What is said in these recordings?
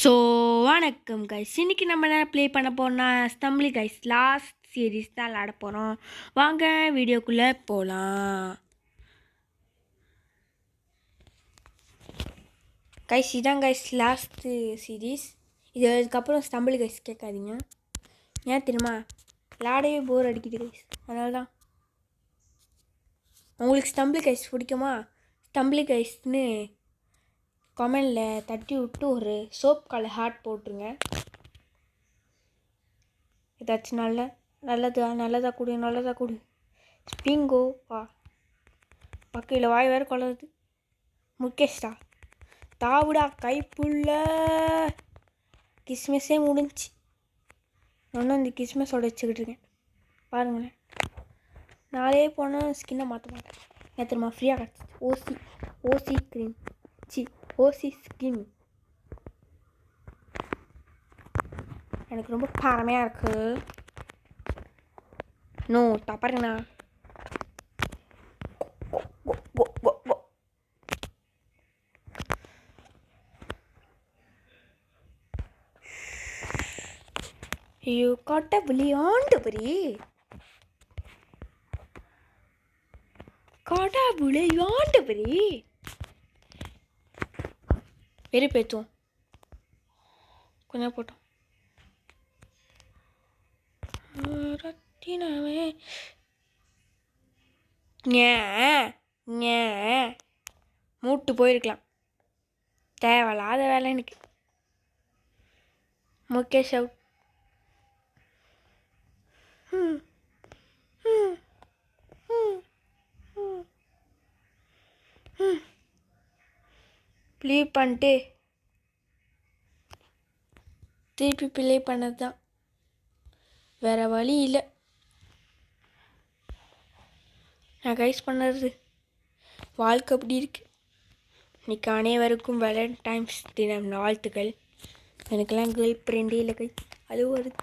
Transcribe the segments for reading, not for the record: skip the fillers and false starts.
So வணக்கம் guys. இன்னைக்கு நம்ம என்ன ப்ளே பண்ண போறோம்னா ஸ்டம்பிள் கைஸ் லாஸ்ட் சீரீஸ் தான் விளாட போகிறோம். வாங்க வீடியோக்குள்ளே போகலாம். கைஸ் இதான் கைஸ் லாஸ்ட்டு சீரீஸ். இதுக்கப்புறம் ஸ்டம்பிள் கைஸ் கேட்காதீங்க. ஏன் தெரியுமா, விளாடவே போர் அடிக்குது கைஸ். அதனால தான். உங்களுக்கு ஸ்டம்பிள் கைஸ் பிடிக்குமா? ஸ்டம்பிள் கைஸ்னு கமெண்டில் தட்டி விட்டு ஒரு சோப் கலர் ஹார்ட் போட்டுருங்க. ஏதாச்சும் நல்லதாக கொடு. ஸ்பிங்கோ வா, பக்கையில் வாய் வேறு கொள்ளுது. முகேஷ்டா தாவுடா கைப்புள்ள. கிறிஸ்மஸே முடிஞ்சு ஒன்றும் இந்த கிறிஸ்மஸோட வச்சுக்கிட்டு இருக்கேன் பாருங்களேன். நாளே போனால் ஸ்கின்னை மாற்ற மாட்டேன். நேற்றுமா ஃப்ரீயாக கிடச்சிச்சு ஓசி க்ரீம் ஓசி ஸ்கின். எனக்கு ரொம்ப பாரமையாக இருக்குது. நோ தப்பாருங்கண்ணா. ஐயோ கடவுளே ஆண்டவரே, வெறுப்பேற்றுவோம் கொஞ்சம் போட்டோம். ரத்தினமே மூட்டு போயிருக்கலாம். தேவையில்லாத வேலை எனக்கு. முகேஷ் அவுட். ப்ளே பண்ணிட்டு திருப்பி ப்ளே பண்ணது தான், வேறு வழி இல்லை. நான் கைஸ் பண்ணுறது வாழ்க்கை அப்படி இருக்கு. இன்னைக்கு அனைவருக்கும் வேலண்டைன்ஸ் தினம் வாழ்த்துக்கள். எனக்கெல்லாம் கேர்ள் ஃப்ரெண்டே இல்லை கை. அது வருது.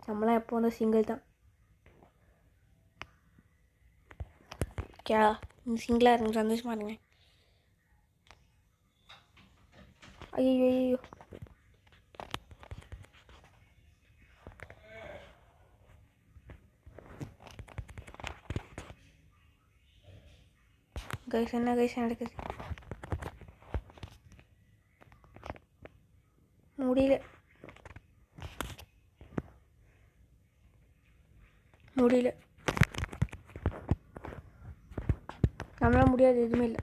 நம்மளாம் எப்போ வந்தால் சிங்கிள் தான். சிங்கிளாக இருங்க, சந்தோஷமாக இருங்க. ஐயோ கைஸ், என்ன கைஸ் நடக்குது? முடியல. நம்மளால் முடியாது எதுவுமே இல்லை.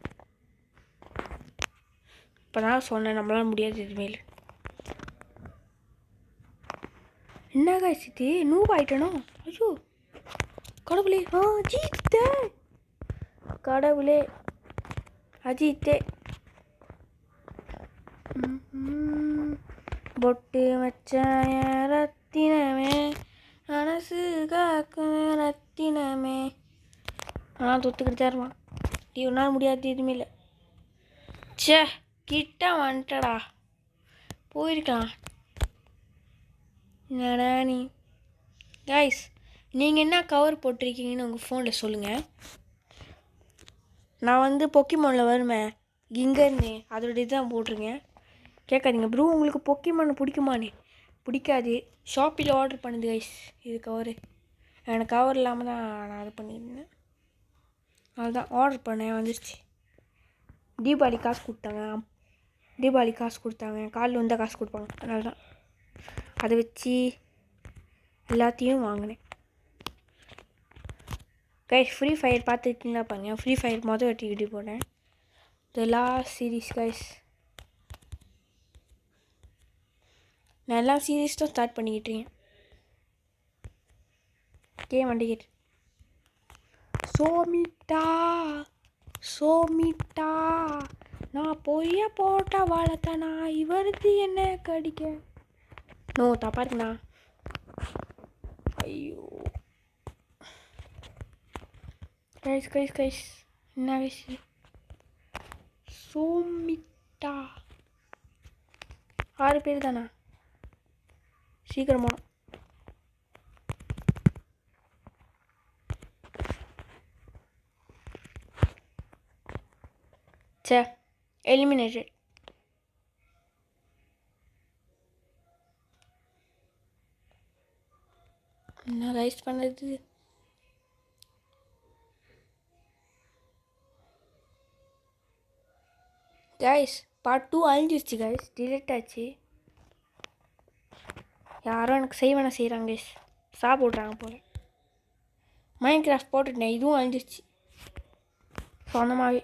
இப்போ தான் சொன்னேன், நம்மளால் முடியாது எதுவுமே இல்லை. என்ன கைஸ் இது, நூப் ஆயிட்டனோ? ஐயோ கடவுளே, அஜித்தே பொட்டு வச்சாய ரத்தினமே, மனசு காக்கும் ரத்தினமே. ஆனால் தொத்துக்கிட்டு தான் இருப்பான். ஒன்றால் முடியாது எதுவுமே இல்லை. கிட்ட வந்துட்டடா, போயிருக்கலாம். என்னடா நீ கைஸ், நீங்கள் என்ன கவர் போட்டிருக்கீங்கன்னு உங்கள் ஃபோனில் சொல்லுங்கள். நான் வந்து பொக்கிமானில் வருமே கிங்கர்னு, அதோட இதுதான் போட்டிருக்கேன். கேட்காதீங்க ப்ரோ, உங்களுக்கு பொக்கிமான் பிடிக்குமானே? பிடிக்காது. ஷாப்பில் ஆர்டர் பண்ணுது கைஸ் இது கவரு. எனக்கு கவர் இல்லாமல் தான் நான் அது பண்ணியிருந்தேன். அதுதான் ஆர்டர் பண்ணேன், வந்துடுச்சு. தீபாவளி காசு கொடுத்தாங்க. காலில் வந்தால் காசு கொடுப்பாங்க. அதனால தான் அதை வச்சு எல்லாத்தையும் வாங்கினேன். கைஸ் ஃப்ரீ ஃபயர் பார்த்துருக்கீங்களா பாருங்க. ஃப்ரீ ஃபயர் மொதல் வெட்டி வீடியோ போட்டேன். The last series guys. நான் எல்லா சீரீஸ் தான் ஸ்டார்ட் பண்ணிக்கிட்டேன். கேம் வண்டிக்கிட்டு சோமிட்டா நான் பொய்ய போட்ட வளர்த்த நான் இவருது என்ன கடிக்க. நோ தப்பா இருக்குண்ணா. ஐயோ கைஸ் என்ன வயசு? சோமிட்டா 6 பேர் தானா? சீக்கிரமா eliminated. என்ன ரைஸ் பண்ணுறது? கைஸ் பார்ட் 2 அழிஞ்சிருச்சு கைஸ், டிலீட் ஆச்சு. யாரும் எனக்கு செய்வன செய்கிறாங்க கைஸ், சாப்பிட்றாங்க போல. மைண்ட் கிராஃப்ட் போட்டுட்டேன், இதுவும் அழிஞ்சிருச்சு சொந்தமாகவே.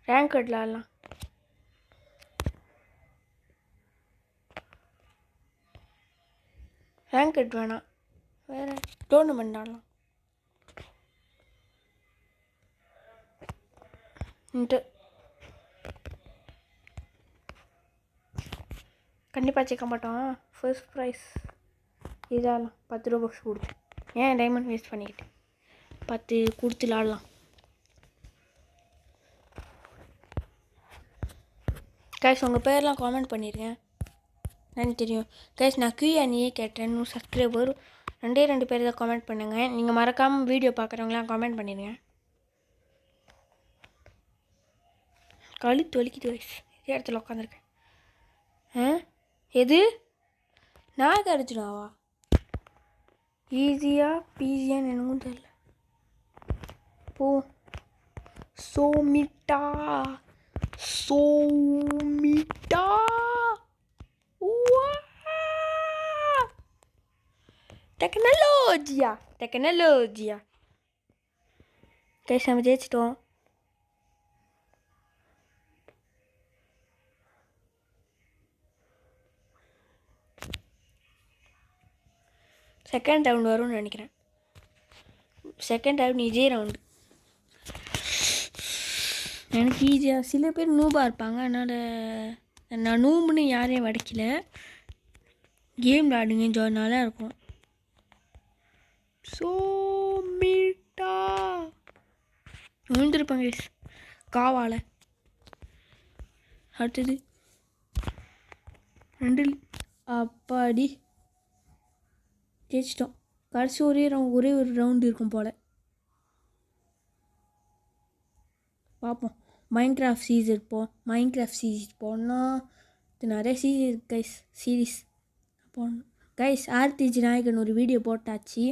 ரேங்க் விளாட்லாம். ரேங்க் கட் வேணாம், வேறு டோர்னமெண்ட் ஆடலாம். கண்டிப்பாக சேர்க்க மாட்டோம். First prize இதாகலாம். 10 ரூபா பாக்ஸ் கொடுத்து ஏன் டைமண்ட் வேஸ்ட் பண்ணிக்கிட்டு 10 கொடுத்து விளாடலாம். கைஸ் உங்கள் பேர்லாம் காமெண்ட் பண்ணியிருக்கேன், எனக்கு தெரியும். கைஸ் நான் Q&A கேட்டேன். 100 சப்ஸ்கிரைபர் 2 பேர் தான் காமெண்ட் பண்ணுங்க. நீங்கள் மறக்காமல் வீடியோ பார்க்குறவங்களாம் காமெண்ட் பண்ணிடுங்க. கழுத்து வலிக்குது கைஸ், இதே இடத்துல உட்காந்துருக்கேன். எது நான் கடிச்சிடுவா? ஈஸியாக பீஸியான்னு எனக்கும் தெரியல. போ சோமிட்டா சோமிட்டா டெக்னாலஜியா டெக்னாலஜியா. கைஸ் நம்ம ஜெயிச்சிட்டோம். செகண்ட் ரவுண்ட் வரும்னு நினைக்கிறேன். செகண்ட் ரவுண்ட் இதே ரவுண்டு எனக்கு ஈஸியாக. சில பேர் நூபாக இருப்பாங்க, அதனால் நான் நூம்புன்னு யாரையும் வடைக்கல. கேம் விளாடுங்க, நல்லா இருக்கும். சோமிட்டா விழுந்துருப்பாங்க காவால். அடுத்தது 2 அப்பாடி ஜெயிச்சிட்டோம். கடைசி ஒரே ஒரு ரவுண்டு இருக்கும் போல். பார்ப்போம். மைண்ட் கிராஃப்ட் சீரீஸ் போனால் இது நிறைய சீரீஸ் போடணும் கைஸ். ஆர்டிஜி நாயகன் ஒரு வீடியோ போட்டாச்சு,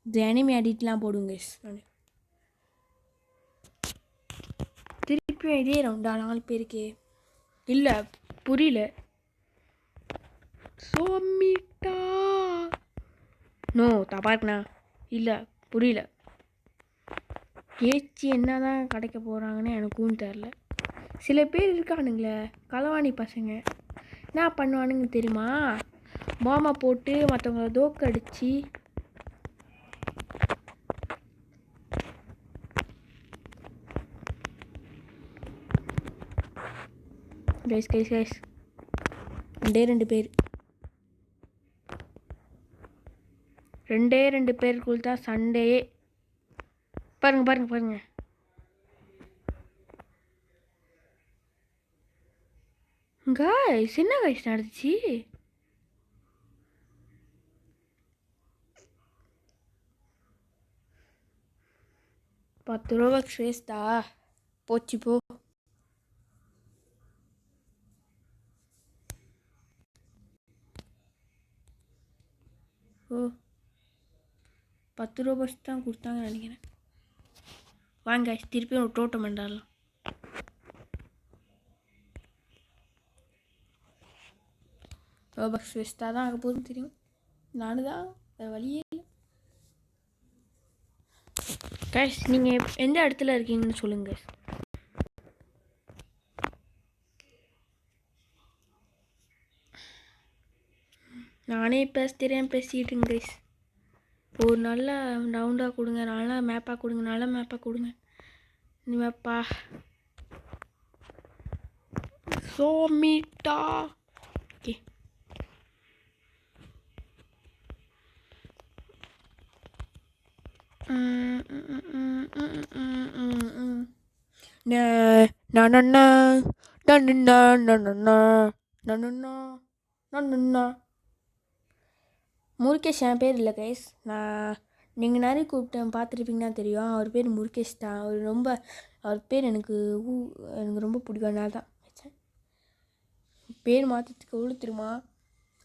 இது அனிமே எடிட்லாம் போடுங்க கைஸ். திருப்பியும் இதே ரவுண்டா 4 பேருக்கு? இல்லை புரியல. சோமிட்டா நோ தப்பா இருக்குண்ணா. இல்லை புரியல. ஏச்சி என்ன தான் கிடைக்க போகிறாங்கன்னு எனக்கும் தெரில. சில பேர் இருக்கானுங்களே களவாணி பசங்க, என்ன பண்ணுவானுங்க தெரியுமா? பாமா போட்டு மற்றவங்கள தோக்கடிச்சு கைஸ் 2 பேர் 2 பேருக்குள் தான் சண்டையே. பாருங்க கைஸ், என்ன கைஸ் நடந்துச்சு? ₹10 வேஸ்டா போச்சு போ. ஓ ₹10 தான் கொடுத்தாங்கன்னு நினைக்கிறேன். வாங்க திருப்பி ஒரு டோர்னமெண்ட் ஆடலாம். ரோபக்ஸ் வேஸ்ட்டாக தான் ஆக போகுதுன்னு தெரியும். நானும் தான், வேறு வழியே இல்லை. கைஸ் நீங்கள் எந்த இடத்துல இருக்கீங்கன்னு சொல்லுங்கள். நானே பேசிக்கிட்டுங்க கைஸ். ஒரு நல்ல ரவுண்டாக கொடுங்க, நல்ல மேப்பாக கொடுங்க. இந்த மேப்பா சோமிட்டா. ஓகே முருகேஷ் என் பேர் இல்லை கைஸ். நீங்கள் நிறைய கூப்பிட்டேன், பார்த்துருப்பீங்கன்னா தெரியும். அவர் பேர் முருகேஷ் தான். அவர் பேர் எனக்கு ரொம்ப பிடிக்கும், அதனால தான் வச்சேன். பேர் மாற்றத்துக்கு எவ்வளோ தெரியுமா?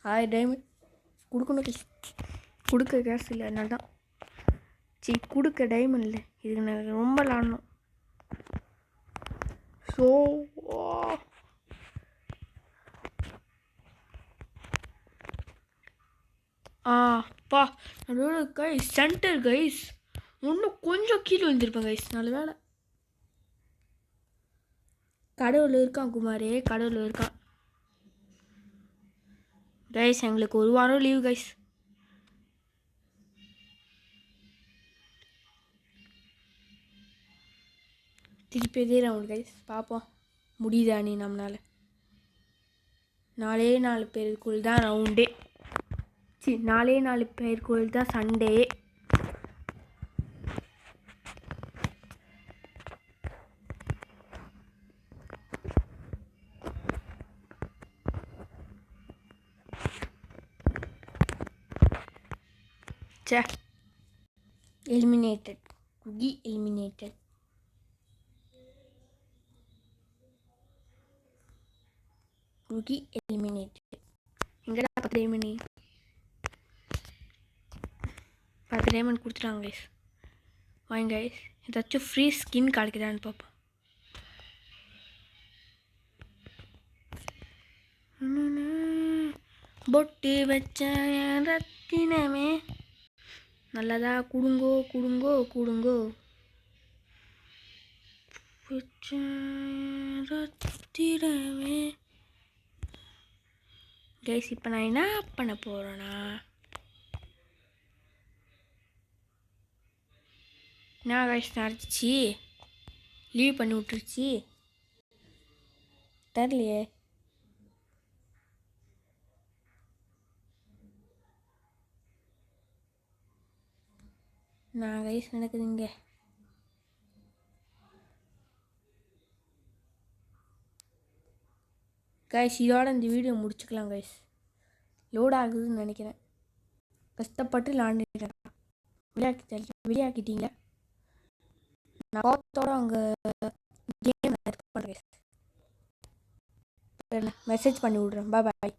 1000 டைமண்ட் கொடுக்கணும் கைஸ். கொடுக்க கேஸ் இல்லை, அதனால தான். சரி, கொடுக்க டைமண்ட் இல்லை, இதுக்கு நான் ரொம்ப விளாடணும். ஸோ பா அதோட கைஸ் சென்டர் கைஸ், இன்னும் கொஞ்சம் கீழே வந்துருப்பேன் கைஸ். நல்ல வேலை. கடவுள் இருக்கான் குமாரே, கடவுள் இருக்கான் கைஸ். எங்களுக்கு 1 வாரம் லீவு கைஸ். திருப்பி இதே ரவுண்ட் கைஸ், பார்ப்போம் முடியுதா நீ நம்மளால். 4 பேருக்குள் தான் ரவுண்டே. சரி, 4 பேருக்குள் தான் சண்டே. சே, எலிமினேட்டட். குகி எலிமினேட்டட். குகி எலிமினேட்டட். எங்கடா 10 டைமண்ட்? 10 டைமண்ட் கொடுத்துட்டாங்க கைஸ். வாங்க கைஸ், ஏதாச்சும் ஃப்ரீ ஸ்கின் கிடைக்குதான்னு பார்ப்போம். பொட்டு வச்ச ரத்தினமே, நல்லதா குடுங்கோ குடுங்கோ குடுங்கோ. ரத்தினமே கைஸ், இப்போ நான் என்ன பண்ண போகிறேன்னா, நான் கைஸ் நடந்துச்சு லீவ் பண்ணி விட்டுருச்சு தெரியலையே. நான் கைஸ் நடக்குதுங்க. கைஸ், இதோட இந்த வீடியோ முடிச்சுக்கலாம் கைஸ். லோட் ஆகுதுன்னு நினைக்கிறேன். கஷ்டப்பட்டு விளாண்டுட்டேன். விளையாக்கிட்டீங்க. நான் கோத்தோட அங்கே கேம் பண்ணுறேன். மெசேஜ் பண்ணி விட்றேன். பாய்.